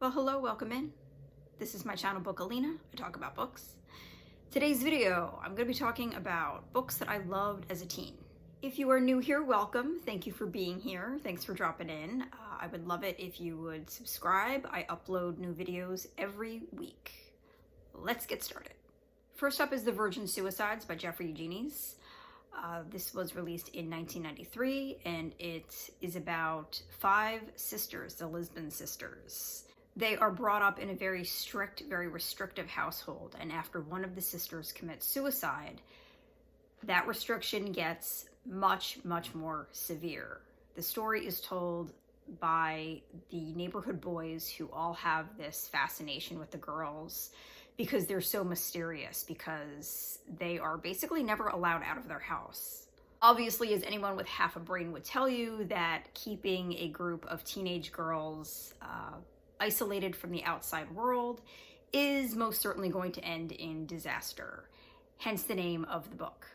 Well, hello, welcome in. This is my channel, Bookalina. I talk about books. Today's video, I'm going to be talking about books that I loved as a teen. If you are new here, welcome. Thank you for being here. Thanks for dropping in. I would love it if you would subscribe. I upload new videos every week. Let's get started. First up is The Virgin Suicides by Jeffrey Eugenides. This was released in 1993, and it is about 5 sisters, the Lisbon sisters. They are brought up in a very strict, very restrictive household, and after one of the sisters commits suicide, that restriction gets much, much more severe. The story is told by the neighborhood boys who all have this fascination with the girls because they're so mysterious, because they are basically never allowed out of their house. Obviously, as anyone with half a brain would tell you, that keeping a group of teenage girls isolated from the outside world is most certainly going to end in disaster, hence the name of the book.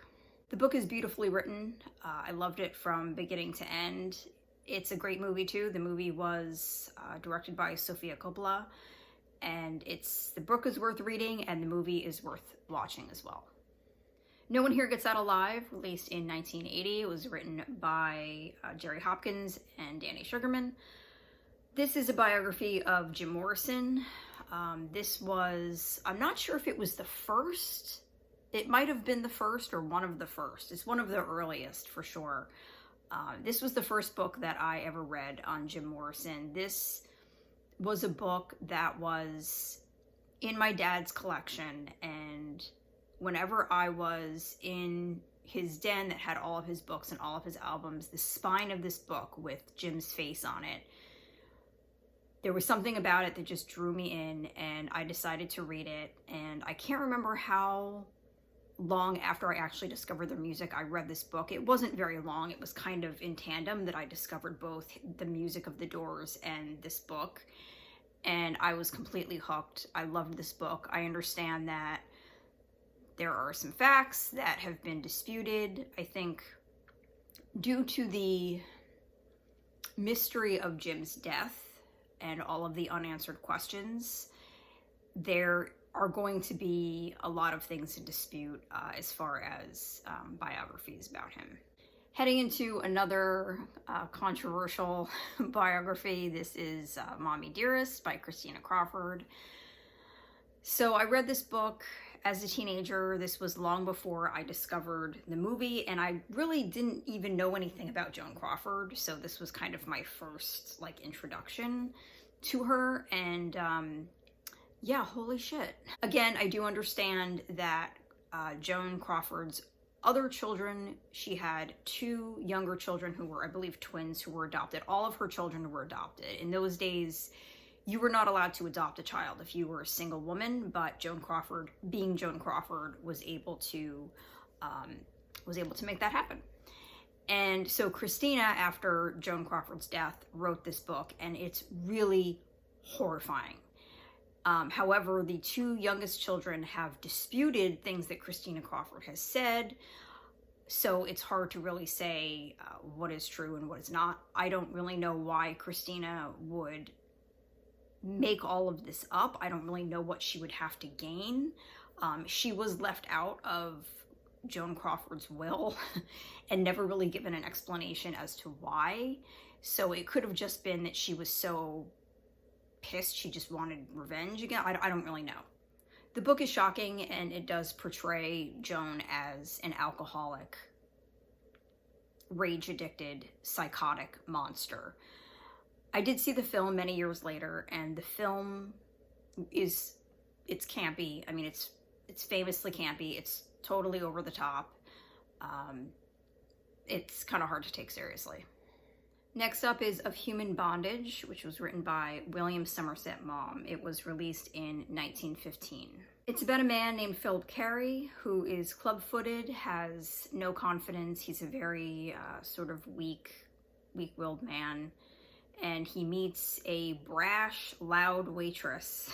The book is beautifully written. I loved it from beginning to end. It's a great movie too. The movie was directed by Sofia Coppola, and the book is worth reading and the movie is worth watching as well. No One Here Gets Out Alive, released in 1980. It was written by Jerry Hopkins and Danny Sugarman. This is a biography of Jim Morrison. This was, I'm not sure if it was the first. It might have been the first or one of the first. It's one of the earliest for sure. This was the first book that I ever read on Jim Morrison. This was a book that was in my dad's collection, and whenever I was in his den that had all of his books and all of his albums, the spine of this book with Jim's face on it, there was something about it that just drew me in, and I decided to read it. And I can't remember how long after I actually discovered their music I read this book. It wasn't very long. It was kind of in tandem that I discovered both the music of The Doors and this book, and I was completely hooked. I loved this book. I understand that there are some facts that have been disputed. I think due to the mystery of Jim's death and all of the unanswered questions, there are going to be a lot of things to dispute as far as biographies about him. Heading into another controversial biography, this is Mommy Dearest by Christina Crawford. So I read this book as a teenager. This was long before I discovered the movie, and I really didn't even know anything about Joan Crawford, so this was kind of my first introduction to her, and yeah, holy shit. Again, I do understand that Joan Crawford's other children, she had 2 younger children who were, I believe, twins who were adopted. All of her children were adopted. In those days, you were not allowed to adopt a child if you were a single woman, but Joan Crawford, being Joan Crawford, was able to make that happen. And so Christina, after Joan Crawford's death, wrote this book, and it's really horrifying. However, the 2 youngest children have disputed things that Christina Crawford has said, so it's hard to really say what is true and what is not. I don't really know why Christina would make all of this up. I don't really know what she would have to gain. She was left out of Joan Crawford's will and never really given an explanation as to why. So it could have just been that she was so pissed she just wanted revenge again. I don't really know. The book is shocking, and it does portray Joan as an alcoholic, rage-addicted, psychotic monster. I did see the film many years later, and the film it's campy. I mean, it's famously campy. It's totally over the top. It's kind of hard to take seriously. Next up is Of Human Bondage, which was written by William Somerset Maugham. It was released in 1915. It's about a man named Philip Carey who is club-footed, has no confidence. He's a very sort of weak-willed man, and he meets a brash, loud waitress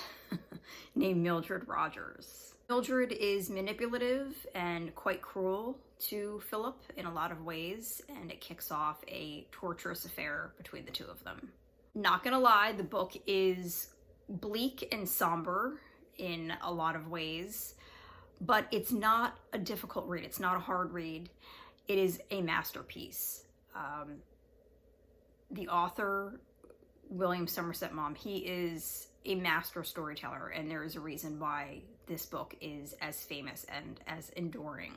named Mildred Rogers. Mildred is manipulative and quite cruel to Philip in a lot of ways, and it kicks off a torturous affair between the two of them. Not gonna lie, the book is bleak and somber in a lot of ways, but it's not a difficult read. It's not a hard read. It is a masterpiece. The author, William Somerset Maugham, he is a master storyteller, and there is a reason why this book is as famous and as enduring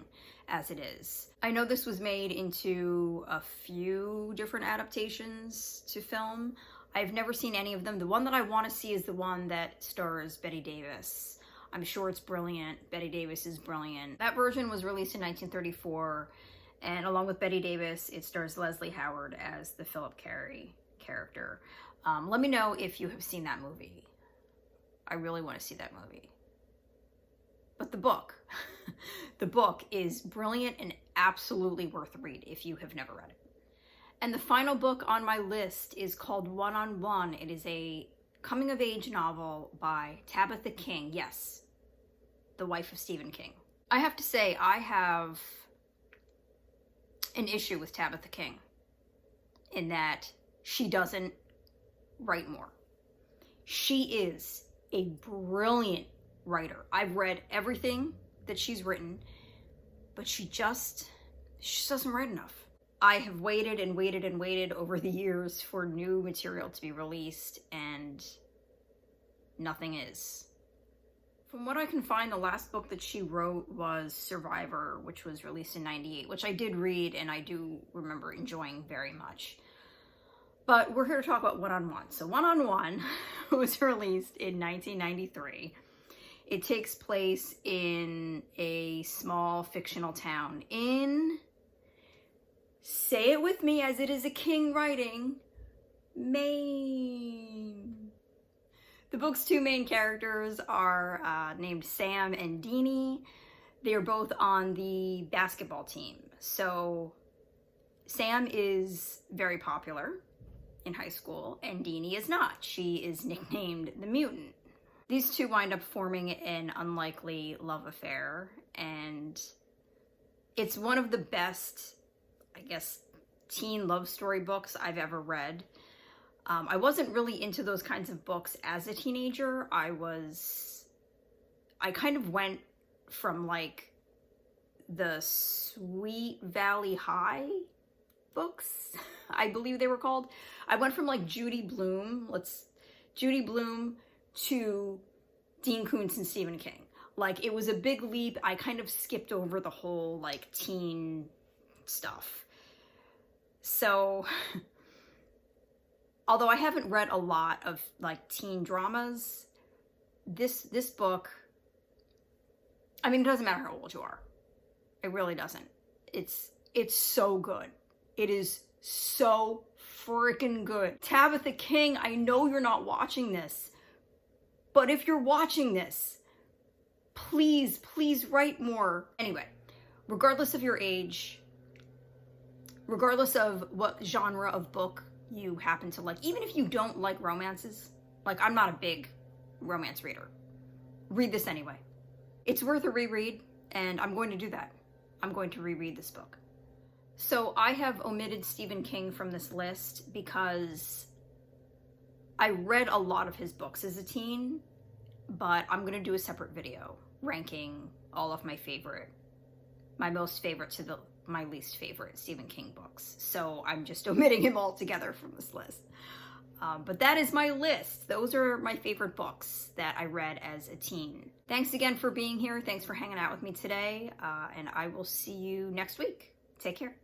as it is. I know this was made into a few different adaptations to film. I've never seen any of them. The one that I want to see is the one that stars Bette Davis. I'm sure it's brilliant. Bette Davis is brilliant. That version was released in 1934, and along with Bette Davis, it stars Leslie Howard as the Philip Carey character. Let me know if you have seen that movie. I really want to see that movie. But the book, the book is brilliant and absolutely worth a read if you have never read it. And the final book on my list is called One-on-One. It is a coming-of-age novel by Tabitha King. Yes, the wife of Stephen King. I have to say, I have an issue with Tabitha King in that she doesn't write more. She is a brilliant writer. I've read everything that she's written, but she just doesn't write enough. I have waited and waited and waited over the years for new material to be released, and nothing is. From what I can find, the last book that she wrote was Survivor, which was released in '98, which I did read and I do remember enjoying very much. But we're here to talk about One-on-One. So One-on-One was released in 1993. It takes place in a small fictional town in, say it with me as it is a king writing, Maine. The book's two main characters are named Sam and Deanie. They are both on the basketball team. So Sam is very popular in high school, and Deanie is not. She is nicknamed the Mutant. These two wind up forming an unlikely love affair, and it's one of the best, I guess, teen love story books I've ever read. I wasn't really into those kinds of books as a teenager. I kind of went from like the Sweet Valley High books, I believe they were called. I went from like Judy Blume to Dean Koontz and Stephen King. Like, it was a big leap. I kind of skipped over the whole like teen stuff. So although I haven't read a lot of like teen dramas, this book, I mean, it doesn't matter how old you are. It really doesn't. It's so good. It is so freaking good. Tabitha King, I know you're not watching this, but if you're watching this, please, please write more. Anyway, regardless of your age, regardless of what genre of book you happen to like, even if you don't like romances, like I'm not a big romance reader, read this anyway. It's worth a reread, and I'm going to do that. I'm going to reread this book. So I have omitted Stephen King from this list because I read a lot of his books as a teen, but I'm going to do a separate video ranking all of my most favorite to my least favorite Stephen King books. So I'm just omitting him altogether from this list. But that is my list. Those are my favorite books that I read as a teen. Thanks again for being here. Thanks for hanging out with me today. And I will see you next week. Take care.